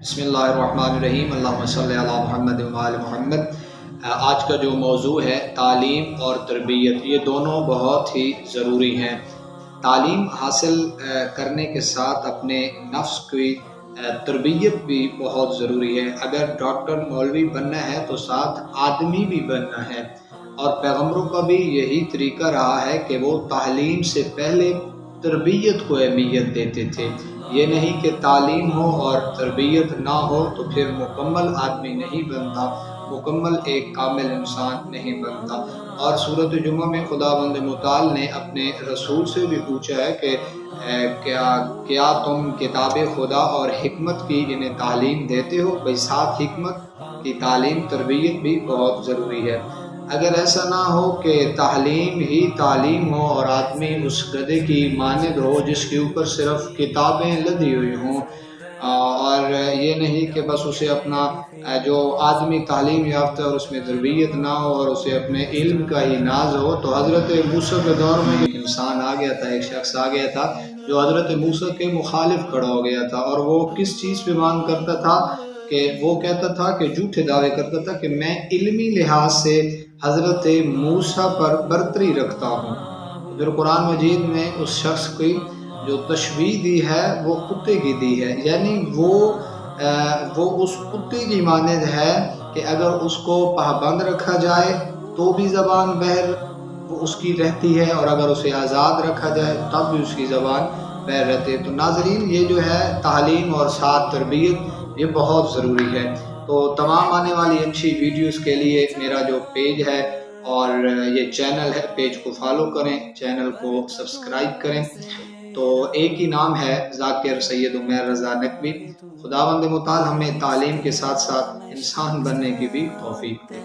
बिस्मिल्लाहिर्रहमानिर्रहीम अल्लाहुम्मा सल्लि अला मुहम्मद व आले मुहम्मद। आज का जो मौजू है तालीम और तरबियत, ये दोनों बहुत ही ज़रूरी हैं। तालीम हासिल करने के साथ अपने नफ्स की तरबियत भी बहुत ज़रूरी है। अगर डॉक्टर मौलवी बनना है तो साथ आदमी भी बनना है, और पैगम्बरों का भी यही तरीका रहा है कि वो तालीम से पहले तरबियत को अहमियत देते थे। ये नहीं कि तालीम हो और तरबियत ना हो तो फिर मुकम्मल आदमी नहीं बनता, मुकम्मल एक कामिल इंसान नहीं बनता। और सूरत जुमा में खुदावंद मुताल ने अपने रसूल से भी पूछा है कि क्या तुम किताब खुदा और हिकमत की इन्हें तालीम देते हो? भाई साथ हिकमत की तालीम तरबियत भी बहुत ज़रूरी है। अगर ऐसा ना हो कि तालीम ही तालीम हो और आदमी उस गधे की मानद हो जिसके ऊपर सिर्फ किताबें लदी हुई हों, और ये नहीं कि बस उसे अपना जो आदमी तालीम याफ्ता और उसमें तरबियत ना हो और उसे अपने इल्म का ही नाज हो। तो हज़रत मूसा के दौर में एक इंसान आ गया था, एक शख्स आ गया था जो हज़रत मूसा के मुखालिफ खड़ा हो गया था। और वो किस चीज़ पे मांग करता था कि वो कहता था कि झूठे दावे करता था कि मैं इल्मी लिहाज से हज़रत मूसा पर बरतरी रखता हूँ। फिर कुरान मजीद में उस शख्स की जो तशबीह दी है वो कुत्ते की दी है, यानी वो उस कुत्ते की मानद है कि अगर उसको पाबंद रखा जाए तो भी ज़बान बहर वो उसकी रहती है, और अगर उसे आज़ाद रखा जाए तब भी उसकी ज़बान बहर रहती है। तो नाज़रीन, ये जो है तालीम और साथ तरबियत ये बहुत ज़रूरी है। तो तमाम आने वाली अच्छी वीडियोस के लिए मेरा जो पेज है और ये चैनल है, पेज को फॉलो करें, चैनल को सब्सक्राइब करें। तो एक ही नाम है, ज़ाकिर सैयद उमैर रज़ा नकवी। खुदावंद मुताल हमें तालीम के साथ साथ इंसान बनने की भी तौफीक दे।